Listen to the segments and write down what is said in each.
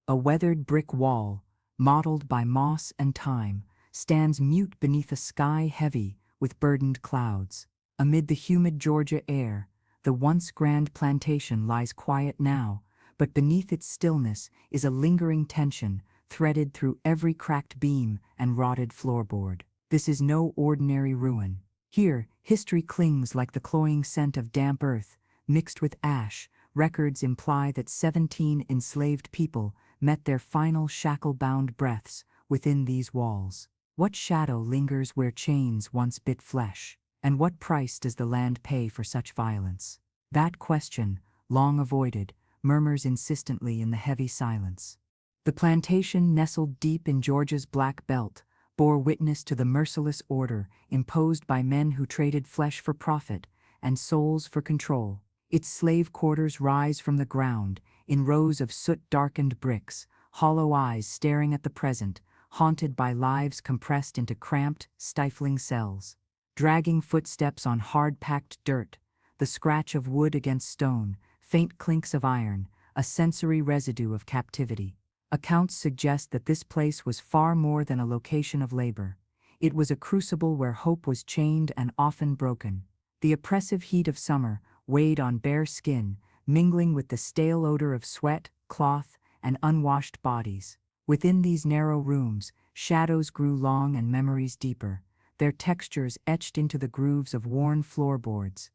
A weathered brick wall, mottled by moss and time, stands mute beneath a sky heavy with burdened clouds. Amid the humid Georgia air, the once grand plantation lies quiet now, but beneath its stillness is a lingering tension threaded through every cracked beam and rotted floorboard. This is no ordinary ruin. Here, history clings like the cloying scent of damp earth, mixed with ash. Records imply that 17 enslaved people met their final shackle-bound breaths within these walls. What shadow lingers where chains once bit flesh? And what price does the land pay for such violence? That question, long avoided, murmurs insistently in the heavy silence. The plantation, nestled deep in Georgia's Black Belt, bore witness to the merciless order imposed by men who traded flesh for profit and souls for control. Its slave quarters rise from the ground in rows of soot-darkened bricks, hollow eyes staring at the present, haunted by lives compressed into cramped, stifling cells. Dragging footsteps on hard-packed dirt, the scratch of wood against stone, faint clinks of iron, a sensory residue of captivity. Accounts suggest that this place was far more than a location of labor. It was a crucible where hope was chained and often broken. The oppressive heat of summer weighed on bare skin, mingling with the stale odor of sweat, cloth, and unwashed bodies. Within these narrow rooms, shadows grew long and memories deeper, their textures etched into the grooves of worn floorboards.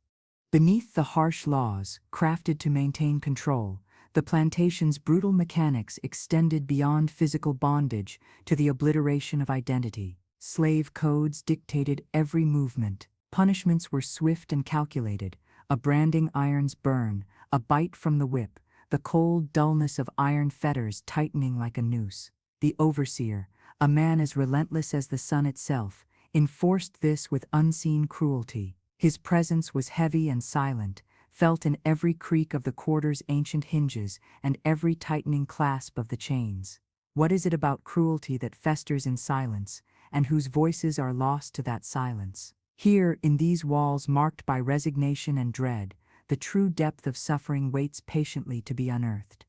Beneath the harsh laws, crafted to maintain control, the plantation's brutal mechanics extended beyond physical bondage to the obliteration of identity. Slave codes dictated every movement. Punishments were swift and calculated. A branding iron's burn, a bite from the whip, the cold dullness of iron fetters tightening like a noose. The overseer, a man as relentless as the sun itself, enforced this with unseen cruelty. His presence was heavy and silent, felt in every creak of the quarter's ancient hinges and every tightening clasp of the chains. What is it about cruelty that festers in silence, and whose voices are lost to that silence? Here, in these walls marked by resignation and dread, the true depth of suffering waits patiently to be unearthed.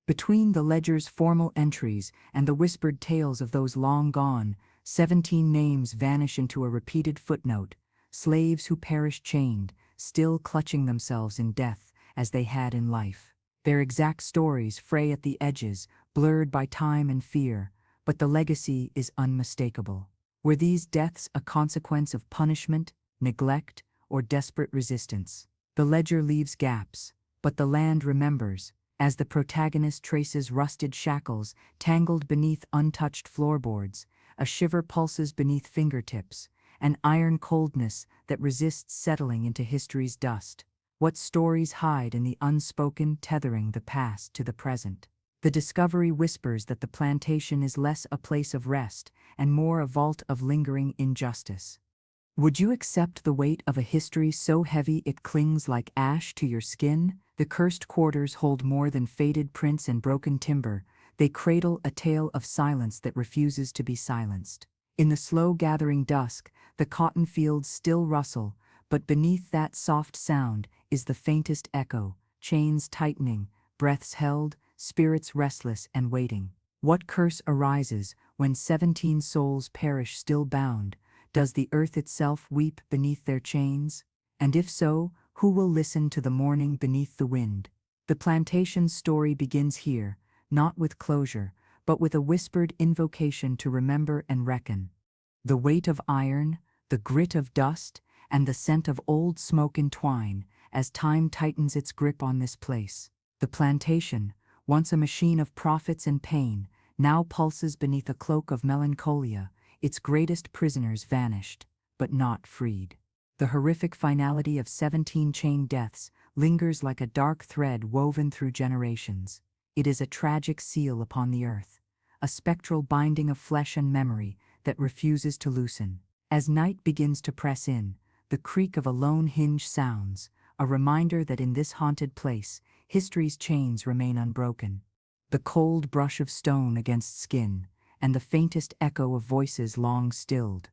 Between the ledger's formal entries and the whispered tales of those long gone, 17 names vanish into a repeated footnote, slaves who perished chained, still clutching themselves in death as they had in life. Their exact stories fray at the edges, blurred by time and fear, but the legacy is unmistakable. Were these deaths a consequence of punishment, neglect, or desperate resistance? The ledger leaves gaps, but the land remembers, as the protagonist traces rusted shackles tangled beneath untouched floorboards, a shiver pulses beneath fingertips, an iron coldness that resists settling into history's dust. What stories hide in the unspoken, tethering the past to the present? The discovery whispers that the plantation is less a place of rest and more a vault of lingering injustice. Would you accept the weight of a history so heavy it clings like ash to your skin? The cursed quarters hold more than faded prints and broken timber. They cradle a tale of silence that refuses to be silenced. In the slow gathering dusk, the cotton fields still rustle, but beneath that soft sound is the faintest echo, chains tightening, breaths held, spirits restless and waiting. What curse arises when 17 souls perish still bound? Does the earth itself weep beneath their chains? And if so, who will listen to the mourning beneath the wind? The plantation's story begins here, not with closure, but with a whispered invocation to remember and reckon. The weight of iron, the grit of dust, and the scent of old smoke entwine as time tightens its grip on this place. The plantation, once a machine of profits and pain, now pulses beneath a cloak of melancholia, its greatest prisoners vanished, but not freed. The horrific finality of 17 chain deaths lingers like a dark thread woven through generations. It is a tragic seal upon the earth, a spectral binding of flesh and memory that refuses to loosen. As night begins to press in, the creak of a lone hinge sounds, a reminder that in this haunted place, history's chains remain unbroken. The cold brush of stone against skin, and the faintest echo of voices long stilled.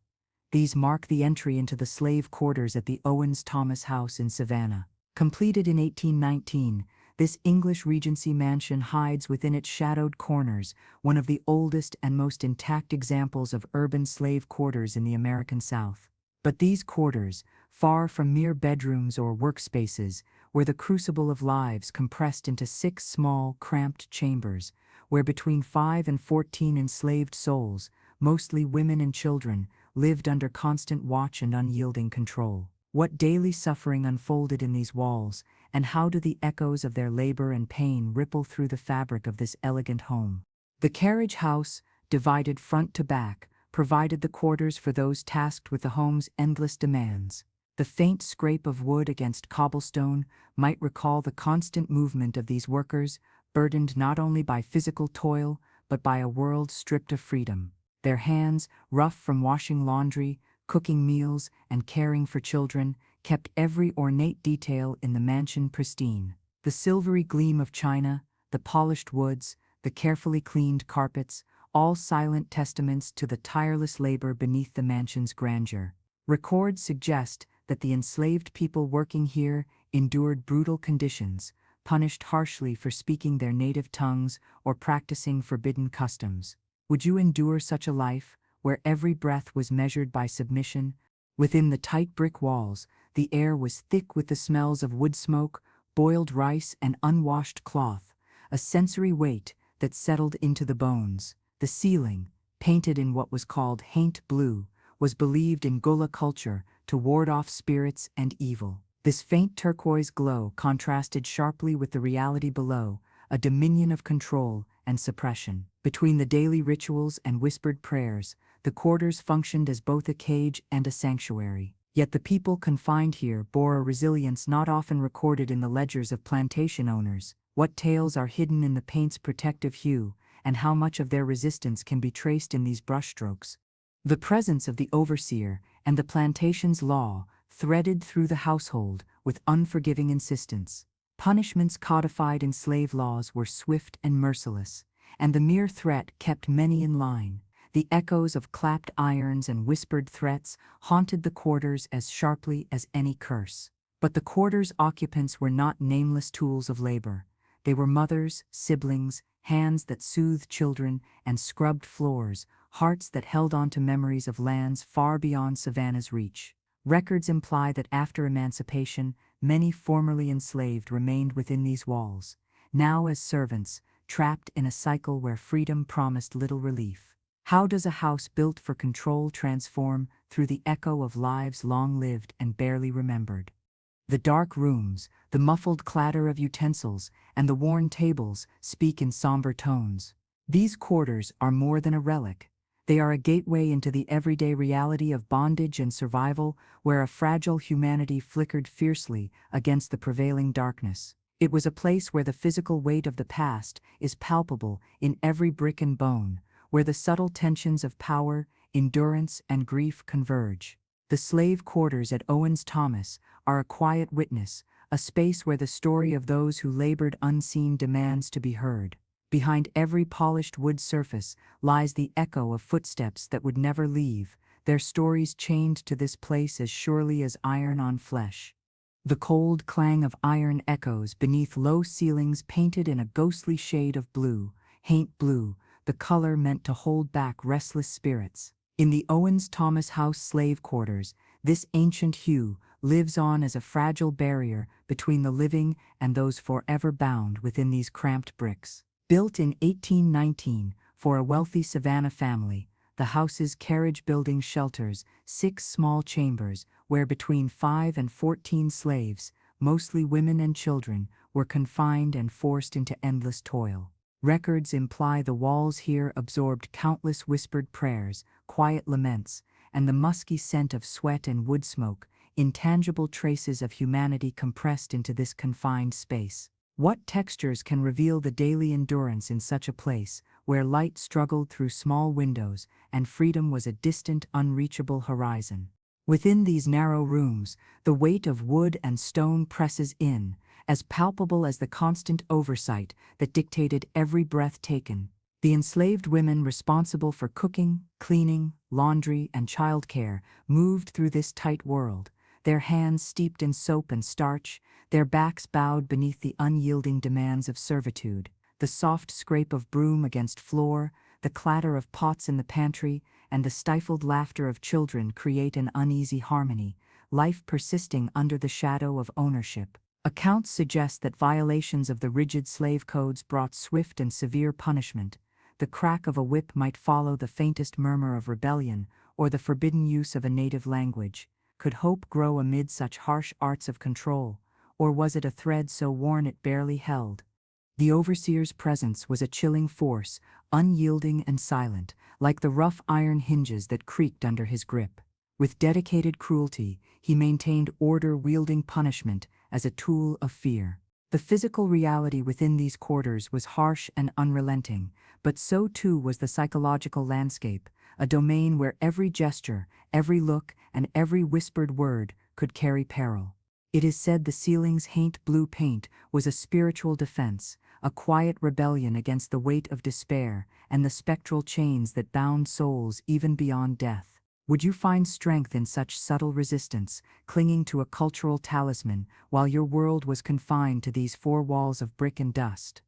These mark the entry into the slave quarters at the Owens-Thomas House in Savannah. Completed in 1819, this English Regency mansion hides within its shadowed corners one of the oldest and most intact examples of urban slave quarters in the American South. But these quarters, far from mere bedrooms or workspaces, were the crucible of lives compressed into 6 small, cramped chambers, where between 5 and 14 enslaved souls, mostly women and children, lived under constant watch and unyielding control. What daily suffering unfolded in these walls, and how do the echoes of their labor and pain ripple through the fabric of this elegant home? The carriage house, divided front to back, provided the quarters for those tasked with the home's endless demands. The faint scrape of wood against cobblestone might recall the constant movement of these workers, burdened not only by physical toil, but by a world stripped of freedom. Their hands, rough from washing laundry, cooking meals, and caring for children, kept every ornate detail in the mansion pristine. The silvery gleam of china, the polished woods, the carefully cleaned carpets, all silent testaments to the tireless labor beneath the mansion's grandeur. Records suggest that the enslaved people working here endured brutal conditions, punished harshly for speaking their native tongues or practicing forbidden customs. Would you endure such a life, where every breath was measured by submission? Within the tight brick walls, the air was thick with the smells of woodsmoke, boiled rice, and unwashed cloth, a sensory weight that settled into the bones. The ceiling, painted in what was called haint blue, was believed in Gullah culture to ward off spirits and evil. This faint turquoise glow contrasted sharply with the reality below, a dominion of control and suppression. Between the daily rituals and whispered prayers, the quarters functioned as both a cage and a sanctuary. Yet the people confined here bore a resilience not often recorded in the ledgers of plantation owners. What tales are hidden in the paint's protective hue, and how much of their resistance can be traced in these brushstrokes? The presence of the overseer and the plantation's law threaded through the household with unforgiving insistence. Punishments codified in slave laws were swift and merciless, and the mere threat kept many in line. The echoes of clapped irons and whispered threats haunted the quarters as sharply as any curse. But the quarters' occupants were not nameless tools of labor. They were mothers, siblings, hands that soothed children and scrubbed floors, hearts that held on to memories of lands far beyond Savannah's reach. Records imply that after emancipation, many formerly enslaved remained within these walls, now as servants, trapped in a cycle where freedom promised little relief. How does a house built for control transform through the echo of lives long lived and barely remembered? The dark rooms, the muffled clatter of utensils, and the worn tables speak in somber tones. These quarters are more than a relic. They are a gateway into the everyday reality of bondage and survival, where a fragile humanity flickered fiercely against the prevailing darkness. It was a place where the physical weight of the past is palpable in every brick and bone, where the subtle tensions of power, endurance, and grief converge. The slave quarters at Owens-Thomas are a quiet witness, a space where the story of those who labored unseen demands to be heard. Behind every polished wood surface lies the echo of footsteps that would never leave, their stories chained to this place as surely as iron on flesh. The cold clang of iron echoes beneath low ceilings painted in a ghostly shade of blue, haint blue, the color meant to hold back restless spirits. In the Owens-Thomas House slave quarters, this ancient hue lives on as a fragile barrier between the living and those forever bound within these cramped bricks. Built in 1819 for a wealthy Savannah family, the house's carriage building shelters 6 small chambers where between 5 and 14 slaves, mostly women and children, were confined and forced into endless toil. Records imply the walls here absorbed countless whispered prayers, quiet laments, and the musky scent of sweat and wood smoke, intangible traces of humanity compressed into this confined space. What textures can reveal the daily endurance in such a place, where light struggled through small windows and freedom was a distant, unreachable horizon? Within these narrow rooms, the weight of wood and stone presses in, as palpable as the constant oversight that dictated every breath taken. The enslaved women responsible for cooking, cleaning, laundry, and childcare moved through this tight world, their hands steeped in soap and starch, their backs bowed beneath the unyielding demands of servitude. The soft scrape of broom against floor, the clatter of pots in the pantry, and the stifled laughter of children create an uneasy harmony, life persisting under the shadow of ownership. Accounts suggest that violations of the rigid slave codes brought swift and severe punishment. The crack of a whip might follow the faintest murmur of rebellion, or the forbidden use of a native language. Could hope grow amid such harsh arts of control, or was it a thread so worn it barely held? The overseer's presence was a chilling force, unyielding and silent, like the rough iron hinges that creaked under his grip. With dedicated cruelty, he maintained order, wielding punishment as a tool of fear. The physical reality within these quarters was harsh and unrelenting, but so too was the psychological landscape, a domain where every gesture, every look, and every whispered word could carry peril. It is said the ceiling's haint blue paint was a spiritual defense, a quiet rebellion against the weight of despair and the spectral chains that bound souls even beyond death. Would you find strength in such subtle resistance, clinging to a cultural talisman while your world was confined to these four walls of brick and dust?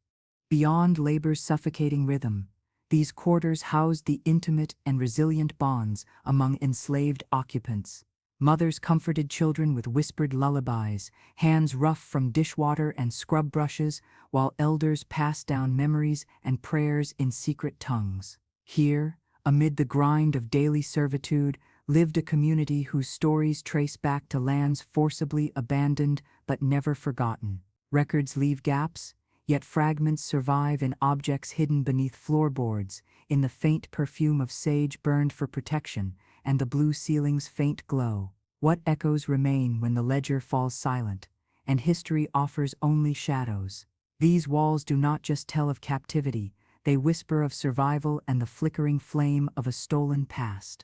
Beyond labor's suffocating rhythm, these quarters housed the intimate and resilient bonds among enslaved occupants. Mothers comforted children with whispered lullabies, hands rough from dishwater and scrub brushes, while elders passed down memories and prayers in secret tongues. Here, amid the grind of daily servitude, lived a community whose stories trace back to lands forcibly abandoned but never forgotten. Records leave gaps, yet fragments survive in objects hidden beneath floorboards, in the faint perfume of sage burned for protection, and the blue ceiling's faint glow. What echoes remain when the ledger falls silent, and history offers only shadows? These walls do not just tell of captivity, they whisper of survival and the flickering flame of a stolen past.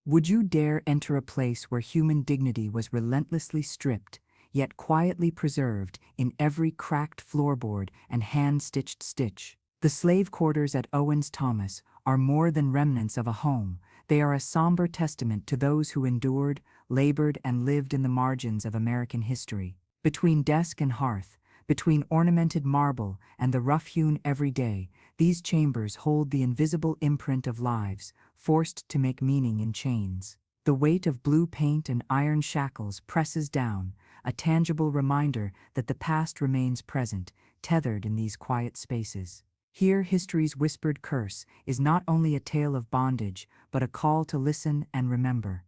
Would you dare enter a place where human dignity was relentlessly stripped, yet quietly preserved in every cracked floorboard and hand-stitched stitch? The slave quarters at Owens-Thomas are more than remnants of a home. They are a somber testament to those who endured, labored, and lived in the margins of American history. Between desk and hearth, between ornamented marble and the rough-hewn everyday, these chambers hold the invisible imprint of lives, forced to make meaning in chains. The weight of blue paint and iron shackles presses down, a tangible reminder that the past remains present, tethered in these quiet spaces. Here, history's whispered curse is not only a tale of bondage, but a call to listen and remember.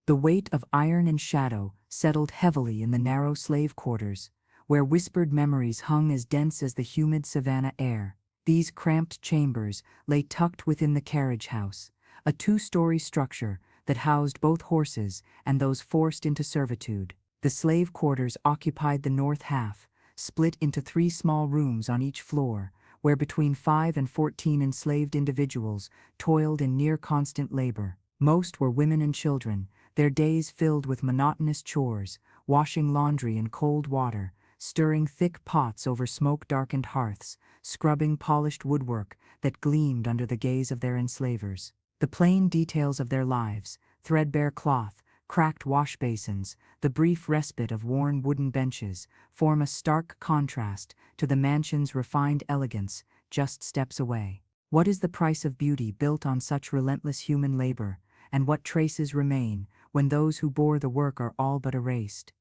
The weight of iron and shadow settled heavily in the narrow slave quarters, where whispered memories hung as dense as the humid Savannah air. These cramped chambers lay tucked within the carriage house, a two-story structure that housed both horses and those forced into servitude. The slave quarters occupied the north half, split into 3 small rooms on each floor, where between 5 and 14 enslaved individuals toiled in near-constant labor. Most were women and children, their days filled with monotonous chores, washing laundry in cold water, stirring thick pots over smoke-darkened hearths, scrubbing polished woodwork that gleamed under the gaze of their enslavers. The plain details of their lives, threadbare cloth, cracked wash basins, the brief respite of worn wooden benches, form a stark contrast to the mansion's refined elegance just steps away. What is the price of beauty built on such relentless human labor, and what traces remain when those who bore the work are all but erased?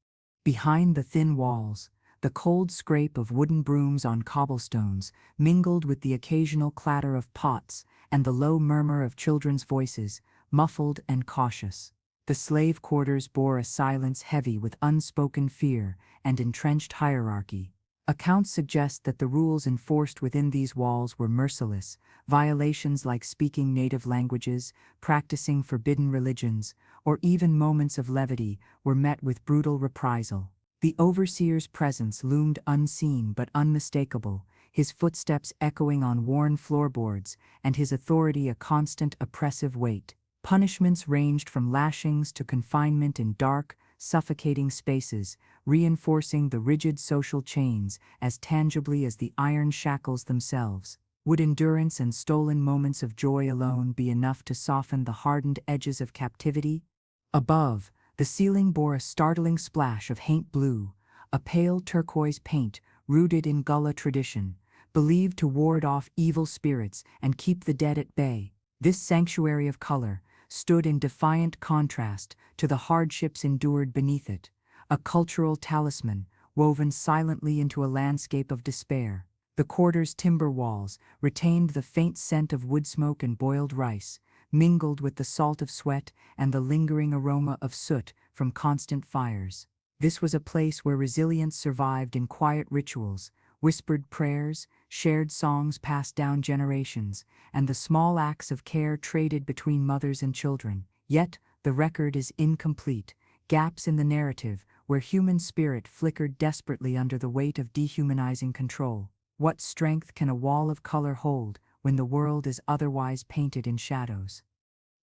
Behind the thin walls, the cold scrape of wooden brooms on cobblestones mingled with the occasional clatter of pots and the low murmur of children's voices, muffled and cautious. The slave quarters bore a silence heavy with unspoken fear and entrenched hierarchy. Accounts suggest that the rules enforced within these walls were merciless. Violations like speaking native languages, practicing forbidden religions, or even moments of levity were met with brutal reprisal. The overseer's presence loomed unseen but unmistakable, his footsteps echoing on worn floorboards, and his authority a constant oppressive weight. Punishments ranged from lashings to confinement in dark, suffocating spaces, reinforcing the rigid social chains as tangibly as the iron shackles themselves. Would endurance and stolen moments of joy alone be enough to soften the hardened edges of captivity? Above, The ceiling bore a startling splash of haint blue, a pale turquoise paint rooted in Gullah tradition, believed to ward off evil spirits and keep the dead at bay. This sanctuary of color stood in defiant contrast to the hardships endured beneath it, a cultural talisman woven silently into a landscape of despair. The quarter's timber walls retained the faint scent of woodsmoke and boiled rice, mingled with the salt of sweat and the lingering aroma of soot from constant fires. This was a place where resilience survived in quiet rituals, whispered prayers, shared songs passed down generations, and the small acts of care traded between mothers and children. Yet, the record is incomplete. Gaps in the narrative where human spirit flickered desperately under the weight of dehumanizing control. What strength can a wall of color hold when the world is otherwise painted in shadows?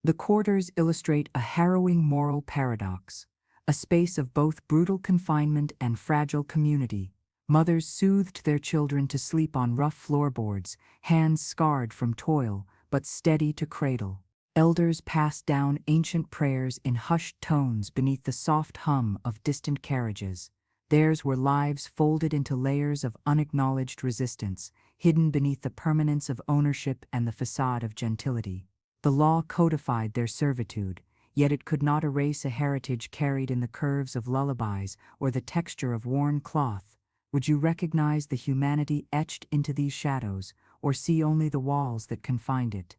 The quarters illustrate a harrowing moral paradox, a space of both brutal confinement and fragile community. Mothers soothed their children to sleep on rough floorboards, hands scarred from toil, but steady to cradle. Elders passed down ancient prayers in hushed tones beneath the soft hum of distant carriages. Theirs were lives folded into layers of unacknowledged resistance, hidden beneath the permanence of ownership and the facade of gentility. The law codified their servitude, yet it could not erase a heritage carried in the curves of lullabies or the texture of worn cloth. Would you recognize the humanity etched into these shadows, or see only the walls that confined it?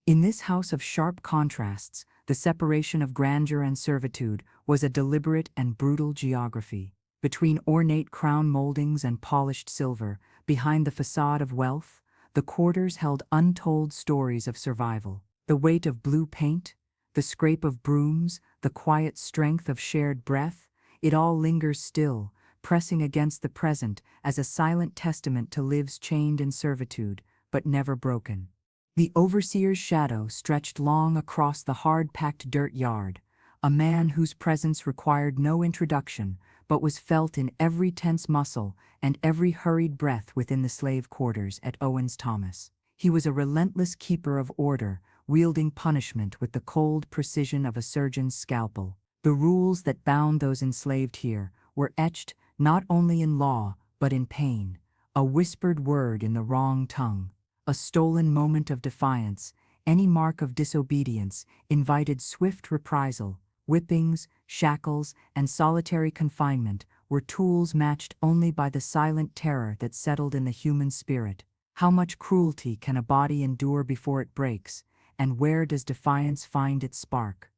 In this house of sharp contrasts, the separation of grandeur and servitude was a deliberate and brutal geography. Between ornate crown moldings and polished silver, behind the facade of wealth, the quarters held untold stories of survival. The weight of blue paint, the scrape of brooms, the quiet strength of shared breath, it all lingers still, pressing against the present as a silent testament to lives chained in servitude, but never broken. The overseer's shadow stretched long across the hard-packed dirt yard, a man whose presence required no introduction, but was felt in every tense muscle and every hurried breath within the slave quarters at Owens-Thomas. He was a relentless keeper of order, wielding punishment with the cold precision of a surgeon's scalpel. The rules that bound those enslaved here were etched not only in law, but in pain. A whispered word in the wrong tongue, a stolen moment of defiance, any mark of disobedience invited swift reprisal. Whippings, shackles, and solitary confinement were tools matched only by the silent terror that settled in the human spirit. How much cruelty can a body endure before it breaks, and where does defiance find its spark?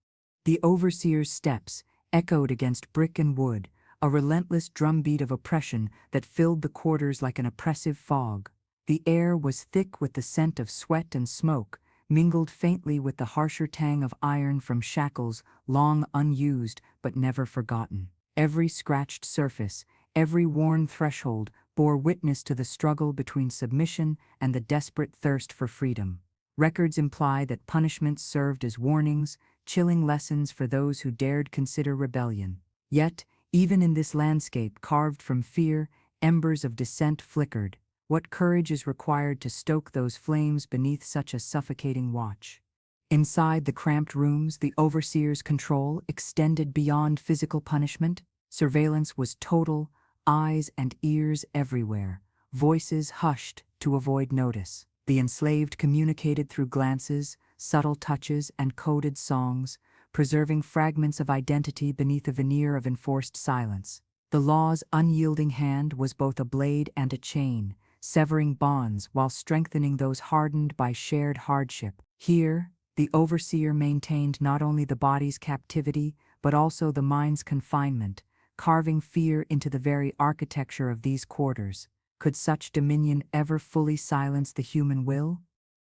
The overseer's steps echoed against brick and wood, a relentless drumbeat of oppression that filled the quarters like an oppressive fog. The air was thick with the scent of sweat and smoke, mingled faintly with the harsher tang of iron from shackles long unused but never forgotten. Every scratched surface, every worn threshold bore witness to the struggle between submission and the desperate thirst for freedom. Records imply that punishments served as warnings, chilling lessons for those who dared consider rebellion. Yet, even in this landscape carved from fear, embers of dissent flickered. What courage is required to stoke those flames beneath such a suffocating watch? Inside the cramped rooms, the overseer's control extended beyond physical punishment. Surveillance was total, eyes and ears everywhere, voices hushed to avoid notice. The enslaved communicated through glances, subtle touches, and coded songs, preserving fragments of identity beneath a veneer of enforced silence. The law's unyielding hand was both a blade and a chain, severing bonds while strengthening those hardened by shared hardship. Here, the overseer maintained not only the body's captivity, but also the mind's confinement, carving fear into the very architecture of these quarters. Could such dominion ever fully silence the human will?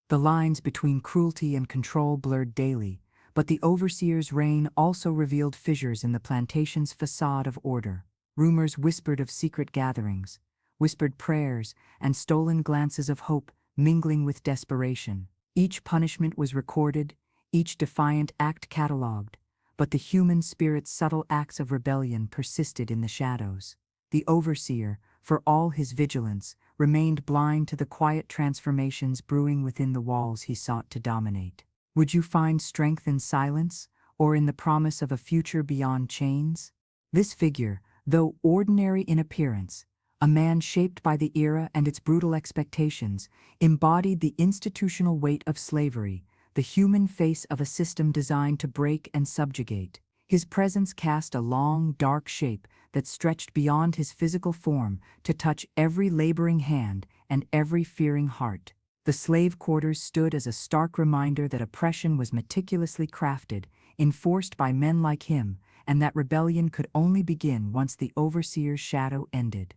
The lines between cruelty and control blurred daily, but the overseer's reign also revealed fissures in the plantation's facade of order. Rumors whispered of secret gatherings, whispered prayers, and stolen glances of hope mingling with desperation. Each punishment was recorded, each defiant act catalogued, but the human spirit's subtle acts of rebellion persisted in the shadows. The overseer, for all his vigilance, remained blind to the quiet transformations brewing within the walls he sought to dominate. Would you find strength in silence, or in the promise of a future beyond chains? This figure, though ordinary in appearance, a man shaped by the era and its brutal expectations, embodied the institutional weight of slavery, the human face of a system designed to break and subjugate. His presence cast a long, dark shape that stretched beyond his physical form to touch every laboring hand and every fearing heart. The slave quarters stood as a stark reminder that oppression was meticulously crafted, enforced by men like him, and that rebellion could only begin once the overseer's shadow ended.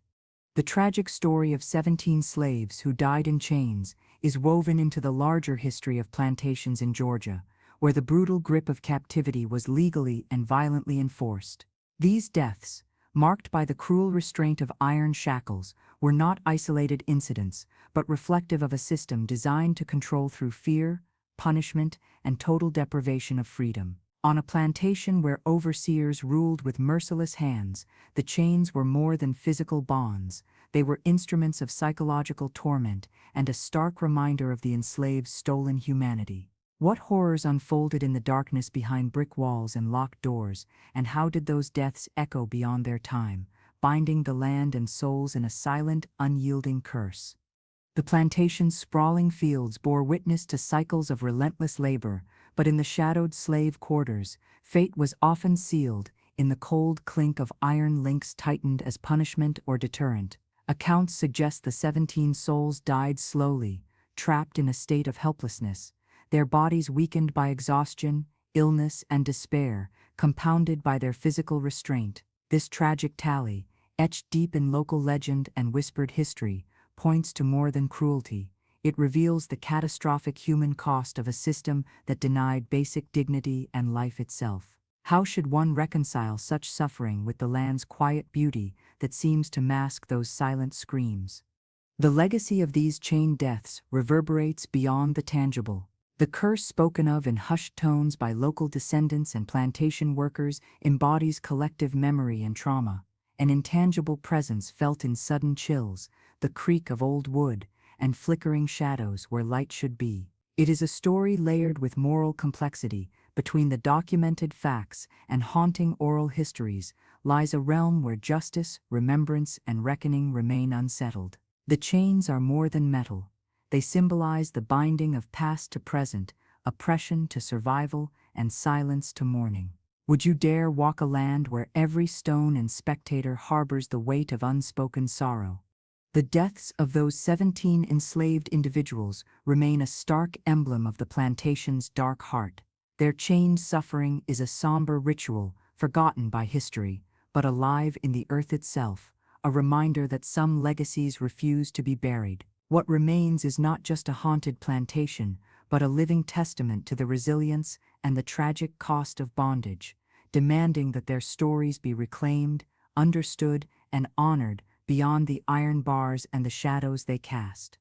The tragic story of 17 slaves who died in chains is woven into the larger history of plantations in Georgia, where the brutal grip of captivity was legally and violently enforced. These deaths, marked by the cruel restraint of iron shackles, were not isolated incidents, but reflective of a system designed to control through fear, punishment, and total deprivation of freedom. On a plantation where overseers ruled with merciless hands, the chains were more than physical bonds. They were instruments of psychological torment and a stark reminder of the enslaved's stolen humanity. What horrors unfolded in the darkness behind brick walls and locked doors, and how did those deaths echo beyond their time, binding the land and souls in a silent, unyielding curse? The plantation's sprawling fields bore witness to cycles of relentless labor, but in the shadowed slave quarters, fate was often sealed in the cold clink of iron links tightened as punishment or deterrent. Accounts suggest the 17 souls died slowly, trapped in a state of helplessness, their bodies weakened by exhaustion, illness, and despair, compounded by their physical restraint. This tragic tally, etched deep in local legend and whispered history, points to more than cruelty. It reveals the catastrophic human cost of a system that denied basic dignity and life itself. How should one reconcile such suffering with the land's quiet beauty that seems to mask those silent screams? The legacy of these chain deaths reverberates beyond the tangible. The curse spoken of in hushed tones by local descendants and plantation workers embodies collective memory and trauma, an intangible presence felt in sudden chills, the creak of old wood, and flickering shadows where light should be. It is a story layered with moral complexity. Between the documented facts and haunting oral histories lies a realm where justice, remembrance, and reckoning remain unsettled. The chains are more than metal. They symbolize the binding of past to present, oppression to survival, and silence to mourning. Would you dare walk a land where every stone and spectator harbors the weight of unspoken sorrow? The deaths of those 17 enslaved individuals remain a stark emblem of the plantation's dark heart. Their chained suffering is a somber ritual, forgotten by history, but alive in the earth itself, a reminder that some legacies refuse to be buried. What remains is not just a haunted plantation, but a living testament to the resilience and the tragic cost of bondage, demanding that their stories be reclaimed, understood, and honored beyond the iron bars and the shadows they cast.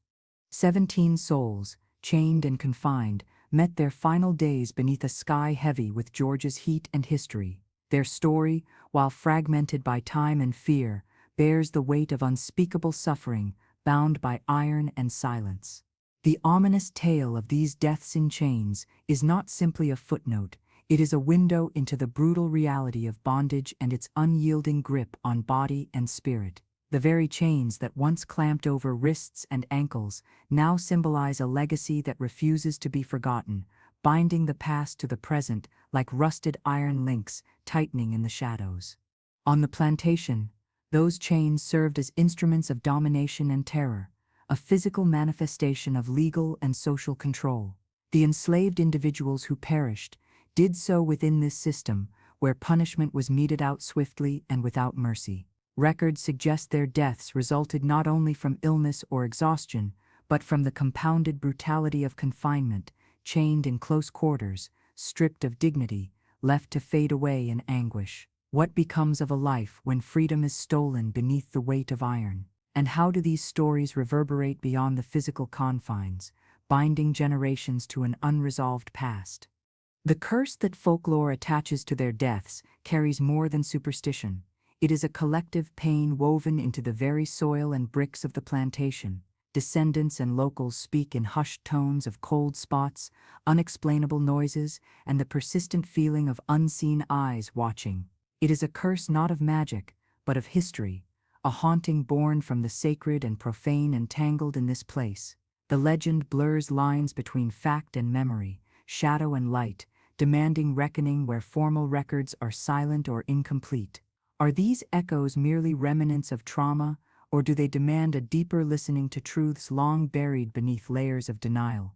17 souls, chained and confined, met their final days beneath a sky heavy with Georgia's heat and history. Their story, while fragmented by time and fear, bears the weight of unspeakable suffering, bound by iron and silence. The ominous tale of these deaths in chains is not simply a footnote, it is a window into the brutal reality of bondage and its unyielding grip on body and spirit. The very chains that once clamped over wrists and ankles now symbolize a legacy that refuses to be forgotten, binding the past to the present like rusted iron links tightening in the shadows. On the plantation, those chains served as instruments of domination and terror, a physical manifestation of legal and social control. The enslaved individuals who perished did so within this system, where punishment was meted out swiftly and without mercy. Records suggest their deaths resulted not only from illness or exhaustion, but from the compounded brutality of confinement, chained in close quarters, stripped of dignity, left to fade away in anguish. What becomes of a life when freedom is stolen beneath the weight of iron? And how do these stories reverberate beyond the physical confines, binding generations to an unresolved past? The curse that folklore attaches to their deaths carries more than superstition. It is a collective pain woven into the very soil and bricks of the plantation. descendants and locals speak in hushed tones of cold spots, unexplainable noises, and the persistent feeling of unseen eyes watching. It is a curse not of magic, but of history, a haunting born from the sacred and profane entangled in this place. The legend blurs lines between fact and memory, shadow and light, demanding reckoning where formal records are silent or incomplete. Are these echoes merely remnants of trauma, or do they demand a deeper listening to truths long buried beneath layers of denial?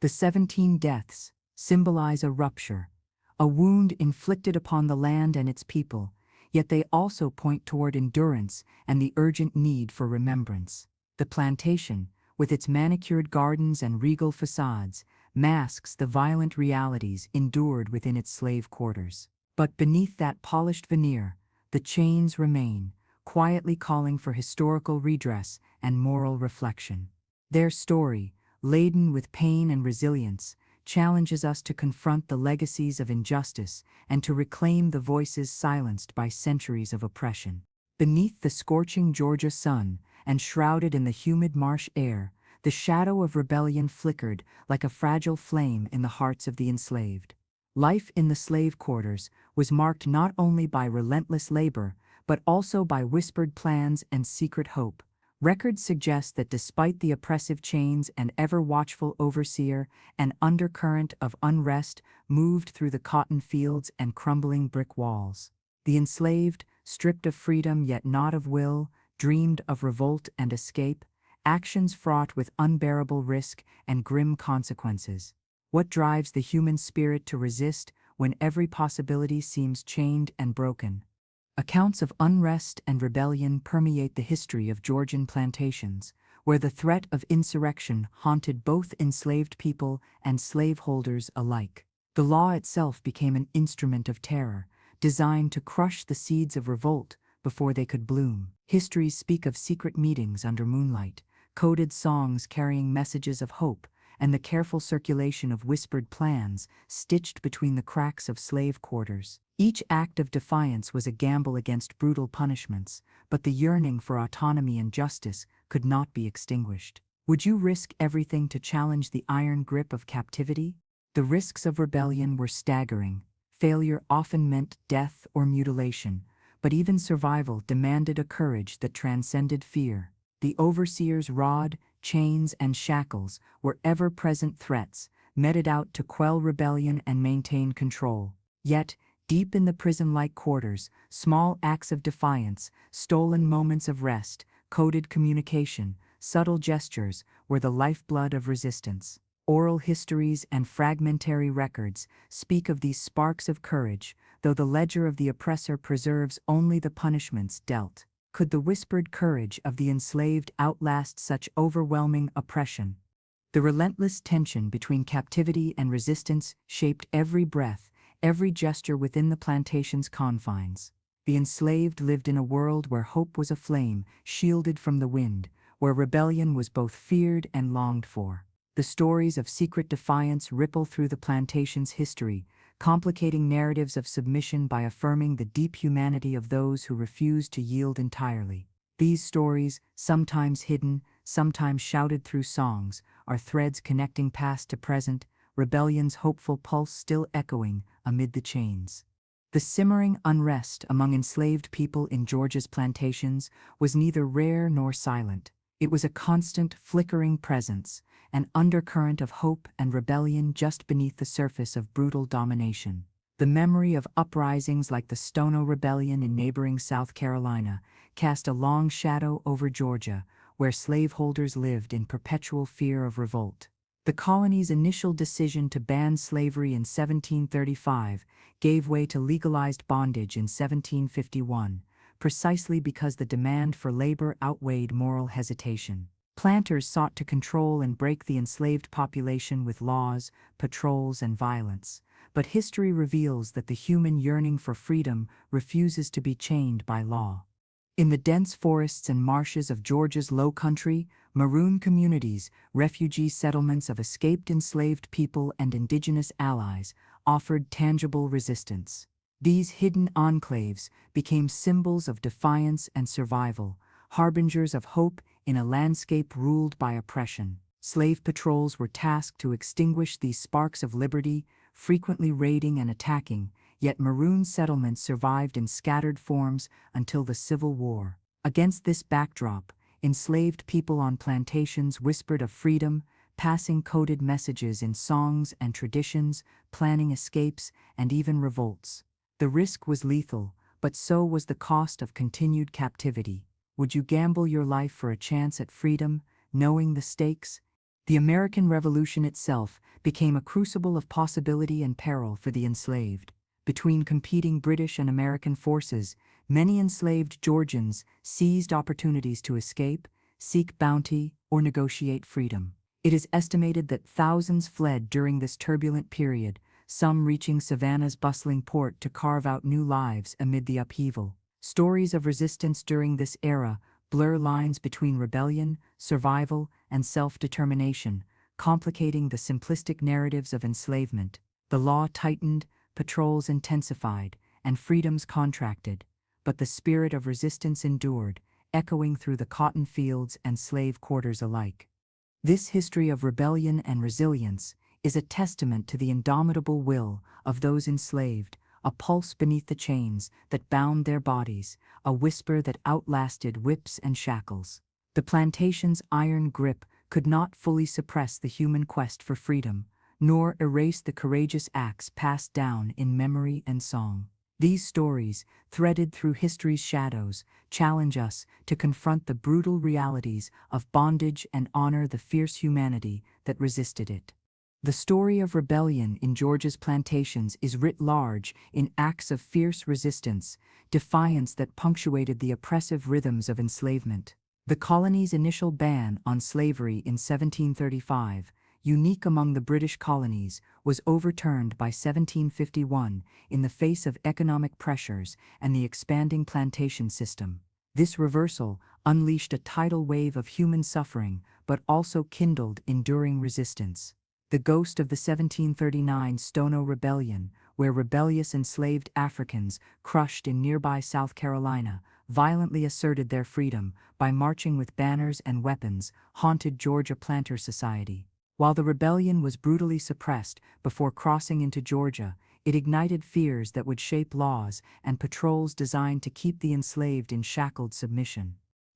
The 17 deaths symbolize a rupture, a wound inflicted upon the land and its people, yet they also point toward endurance and the urgent need for remembrance. The plantation, with its manicured gardens and regal facades, masks the violent realities endured within its slave quarters. But beneath that polished veneer, the chains remain, quietly calling for historical redress and moral reflection. Their story, laden with pain and resilience, challenges us to confront the legacies of injustice and to reclaim the voices silenced by centuries of oppression. Beneath the scorching Georgia sun and shrouded in the humid marsh air, the shadow of rebellion flickered like a fragile flame in the hearts of the enslaved. Life in the slave quarters was marked not only by relentless labor, but also by whispered plans and secret hope. Records suggest that despite the oppressive chains and ever-watchful overseer, an undercurrent of unrest moved through the cotton fields and crumbling brick walls. The enslaved, stripped of freedom yet not of will, dreamed of revolt and escape, actions fraught with unbearable risk and grim consequences. What drives the human spirit to resist when every possibility seems chained and broken? Accounts of unrest and rebellion permeate the history of Georgian plantations, where the threat of insurrection haunted both enslaved people and slaveholders alike. The law itself became an instrument of terror, designed to crush the seeds of revolt before they could bloom. Histories speak of secret meetings under moonlight, coded songs carrying messages of hope, and the careful circulation of whispered plans stitched between the cracks of slave quarters. Each act of defiance was a gamble against brutal punishments, but the yearning for autonomy and justice could not be extinguished. Would you risk everything to challenge the iron grip of captivity? The risks of rebellion were staggering. Failure often meant death or mutilation, but even survival demanded a courage that transcended fear. The overseer's rod, chains, and shackles were ever-present threats, meted out to quell rebellion and maintain control. Yet, deep in the prison-like quarters, small acts of defiance, stolen moments of rest, coded communication, subtle gestures were the lifeblood of resistance. Oral histories and fragmentary records speak of these sparks of courage, though the ledger of the oppressor preserves only the punishments dealt. Could the whispered courage of the enslaved outlast such overwhelming oppression? The relentless tension between captivity and resistance shaped every breath, every gesture within the plantation's confines. The enslaved lived in a world where hope was a flame, shielded from the wind, where rebellion was both feared and longed for. The stories of secret defiance ripple through the plantation's history, complicating narratives of submission by affirming the deep humanity of those who refuse to yield entirely. These stories, sometimes hidden, sometimes shouted through songs, are threads connecting past to present, rebellion's hopeful pulse still echoing amid the chains. The simmering unrest among enslaved people in Georgia's plantations was neither rare nor silent. It was a constant, flickering presence, an undercurrent of hope and rebellion just beneath the surface of brutal domination. The memory of uprisings like the Stono Rebellion in neighboring South Carolina cast a long shadow over Georgia, where slaveholders lived in perpetual fear of revolt. The colony's initial decision to ban slavery in 1735 gave way to legalized bondage in 1751, precisely because the demand for labor outweighed moral hesitation. Planters sought to control and break the enslaved population with laws, patrols, and violence, but history reveals that the human yearning for freedom refuses to be chained by law. In the dense forests and marshes of Georgia's Low Country, maroon communities, refugee settlements of escaped enslaved people and indigenous allies, offered tangible resistance. These hidden enclaves became symbols of defiance and survival, harbingers of hope in a landscape ruled by oppression. Slave patrols were tasked to extinguish these sparks of liberty, frequently raiding and attacking, yet maroon settlements survived in scattered forms until the Civil War. Against this backdrop, enslaved people on plantations whispered of freedom, passing coded messages in songs and traditions, planning escapes and even revolts. The risk was lethal, but so was the cost of continued captivity. Would you gamble your life for a chance at freedom, knowing the stakes? The American Revolution itself became a crucible of possibility and peril for the enslaved. Between competing British and American forces, many enslaved Georgians seized opportunities to escape, seek bounty, or negotiate freedom. It is estimated that thousands fled during this turbulent period, some reaching Savannah's bustling port to carve out new lives amid the upheaval. Stories of resistance during this era blur lines between rebellion, survival, and self-determination, complicating the simplistic narratives of enslavement. The law tightened, patrols intensified, and freedoms contracted, but the spirit of resistance endured, echoing through the cotton fields and slave quarters alike. This history of rebellion and resilience is a testament to the indomitable will of those enslaved, a pulse beneath the chains that bound their bodies, a whisper that outlasted whips and shackles. The plantation's iron grip could not fully suppress the human quest for freedom, nor erase the courageous acts passed down in memory and song. These stories, threaded through history's shadows, challenge us to confront the brutal realities of bondage and honor the fierce humanity that resisted it. The story of rebellion in Georgia's plantations is writ large in acts of fierce resistance, defiance that punctuated the oppressive rhythms of enslavement. The colony's initial ban on slavery in 1735, unique among the British colonies, was overturned by 1751 in the face of economic pressures and the expanding plantation system. This reversal unleashed a tidal wave of human suffering, but also kindled enduring resistance. The ghost of the 1739 Stono Rebellion, where rebellious enslaved Africans, crushed in nearby South Carolina, violently asserted their freedom by marching with banners and weapons, haunted Georgia planter society. While the rebellion was brutally suppressed before crossing into Georgia, it ignited fears that would shape laws and patrols designed to keep the enslaved in shackled submission.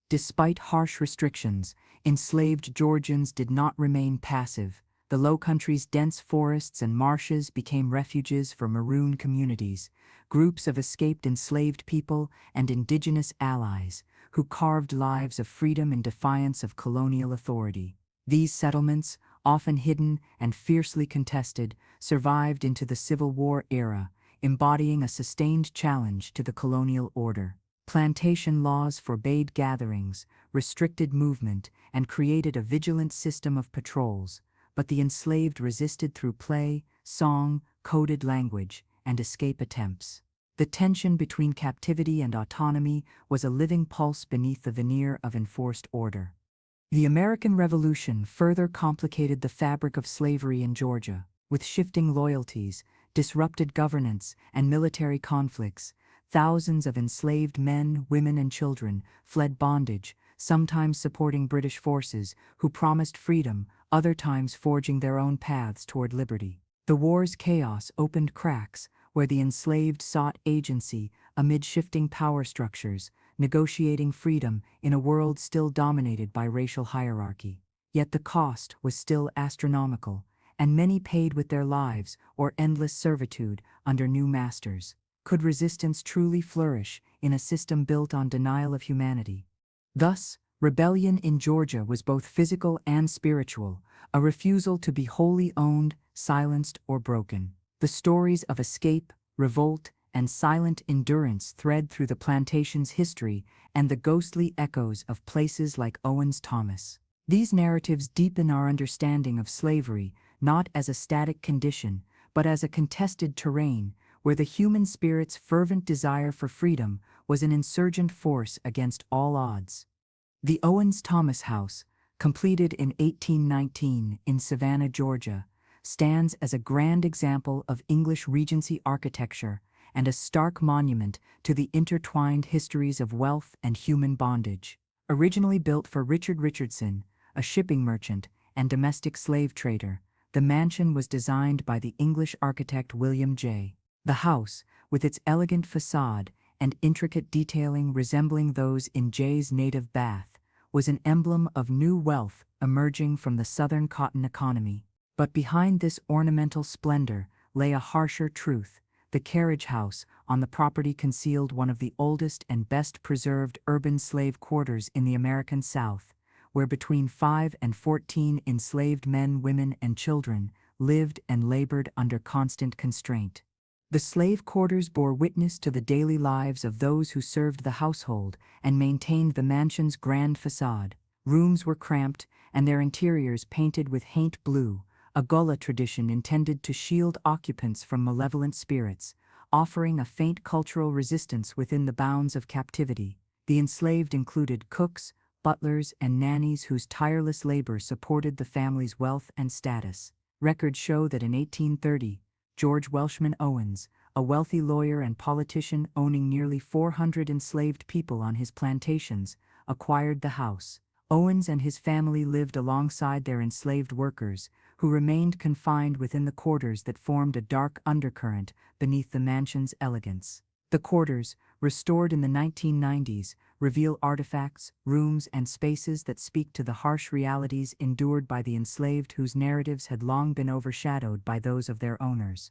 Despite harsh restrictions, enslaved Georgians did not remain passive. The Low Country's dense forests and marshes became refuges for maroon communities, groups of escaped enslaved people and indigenous allies who carved lives of freedom in defiance of colonial authority. These settlements, often hidden and fiercely contested, survived into the Civil War era, embodying a sustained challenge to the colonial order. Plantation laws forbade gatherings, restricted movement, and created a vigilant system of patrols, but the enslaved resisted through play, song, coded language, and escape attempts. The tension between captivity and autonomy was a living pulse beneath the veneer of enforced order. The American Revolution further complicated the fabric of slavery in Georgia. With shifting loyalties, disrupted governance, and military conflicts, thousands of enslaved men, women, and children fled bondage, sometimes supporting British forces who promised freedom, other times forging their own paths toward liberty. The war's chaos opened cracks where the enslaved sought agency amid shifting power structures, negotiating freedom in a world still dominated by racial hierarchy. Yet the cost was still astronomical, and many paid with their lives or endless servitude under new masters. Could resistance truly flourish in a system built on denial of humanity? Thus, rebellion in Georgia was both physical and spiritual, a refusal to be wholly owned, silenced, or broken. The stories of escape, revolt, and silent endurance thread through the plantation's history and the ghostly echoes of places like Owens-Thomas. These narratives deepen our understanding of slavery not as a static condition, but as a contested terrain where the human spirit's fervent desire for freedom was an insurgent force against all odds. The Owens-Thomas House, completed in 1819 in Savannah, Georgia, stands as a grand example of English Regency architecture and a stark monument to the intertwined histories of wealth and human bondage. Originally built for Richard Richardson, a shipping merchant and domestic slave trader, the mansion was designed by the English architect William J. The house, with its elegant facade and intricate detailing resembling those in Jay's native Bath, was an emblem of new wealth emerging from the southern cotton economy. But behind this ornamental splendor lay a harsher truth. The carriage house on the property concealed one of the oldest and best preserved urban slave quarters in the American South, where between 5 and 14 enslaved men, women, and children lived and labored under constant constraint. The slave quarters bore witness to the daily lives of those who served the household and maintained the mansion's grand facade. Rooms were cramped and their interiors painted with haint blue, a Gullah tradition intended to shield occupants from malevolent spirits, offering a faint cultural resistance within the bounds of captivity. The enslaved included cooks, butlers, and nannies whose tireless labor supported the family's wealth and status. Records show that in 1830, George Welshman Owens, a wealthy lawyer and politician owning nearly 400 enslaved people on his plantations, acquired the house. Owens and his family lived alongside their enslaved workers, who remained confined within the quarters that formed a dark undercurrent beneath the mansion's elegance. The quarters, restored in the 1990s, reveal artifacts, rooms, and spaces that speak to the harsh realities endured by the enslaved whose narratives had long been overshadowed by those of their owners.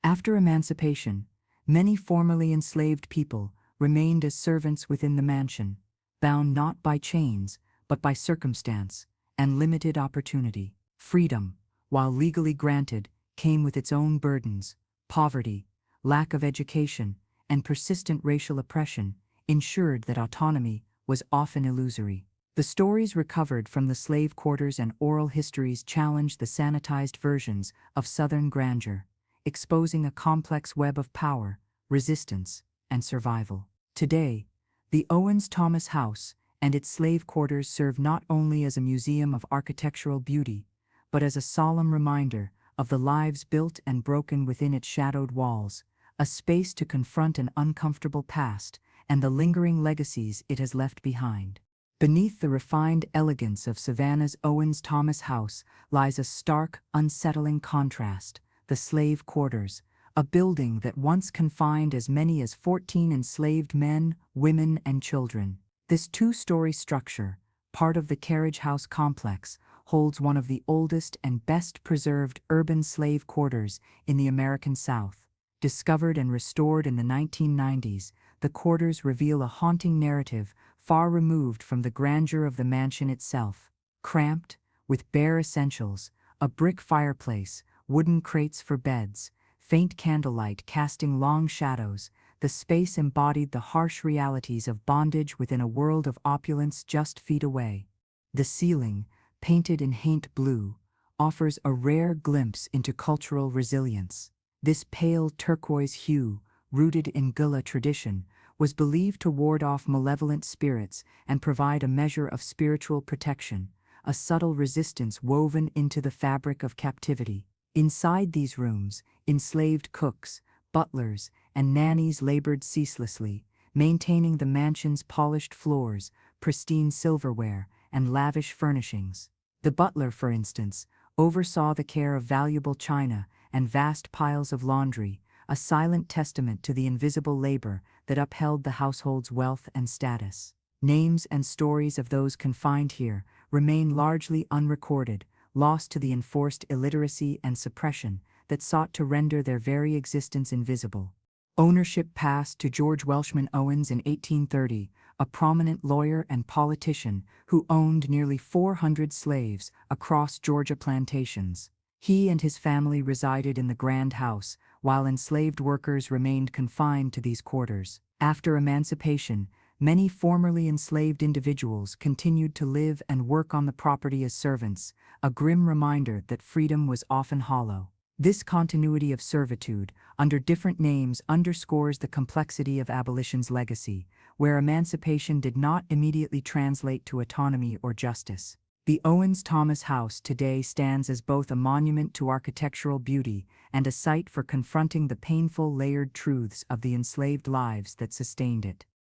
After emancipation, many formerly enslaved people remained as servants within the mansion, bound not by chains, but by circumstance and limited opportunity. Freedom, while legally granted, came with its own burdens. Poverty, lack of education, and persistent racial oppression ensured that autonomy was often illusory. The stories recovered from the slave quarters and oral histories challenge the sanitized versions of Southern grandeur, exposing a complex web of power, resistance, and survival. Today, the Owens-Thomas House and its slave quarters serve not only as a museum of architectural beauty, but as a solemn reminder of the lives built and broken within its shadowed walls, a space to confront an uncomfortable past and the lingering legacies it has left behind. Beneath the refined elegance of Savannah's Owens-Thomas House lies a stark, unsettling contrast: the slave quarters, a building that once confined as many as 14 enslaved men, women, and children. This two-story structure, part of the carriage house complex, holds one of the oldest and best-preserved urban slave quarters in the American South. Discovered and restored in the 1990s, the quarters reveal a haunting narrative far removed from the grandeur of the mansion itself. Cramped, with bare essentials, a brick fireplace, wooden crates for beds, faint candlelight casting long shadows, the space embodied the harsh realities of bondage within a world of opulence just feet away. The ceiling, painted in haint blue, offers a rare glimpse into cultural resilience. This pale turquoise hue, rooted in Gullah tradition, was believed to ward off malevolent spirits and provide a measure of spiritual protection, a subtle resistance woven into the fabric of captivity. Inside these rooms, enslaved cooks, butlers, and nannies labored ceaselessly, maintaining the mansion's polished floors, pristine silverware, and lavish furnishings. The butler, for instance, oversaw the care of valuable china and vast piles of laundry, a silent testament to the invisible labor that upheld the household's wealth and status. Names and stories of those confined here remain largely unrecorded, lost to the enforced illiteracy and suppression that sought to render their very existence invisible. Ownership passed to George Welshman Owens in 1830, a prominent lawyer and politician who owned nearly 400 slaves across Georgia plantations. He and his family resided in the Grand House, while enslaved workers remained confined to these quarters. After emancipation, many formerly enslaved individuals continued to live and work on the property as servants, a grim reminder that freedom was often hollow. This continuity of servitude, under different names, underscores the complexity of abolition's legacy, where emancipation did not immediately translate to autonomy or justice. The Owens-Thomas House today stands as both a monument to architectural beauty and a site for confronting the painful layered truths of the enslaved lives that sustained it.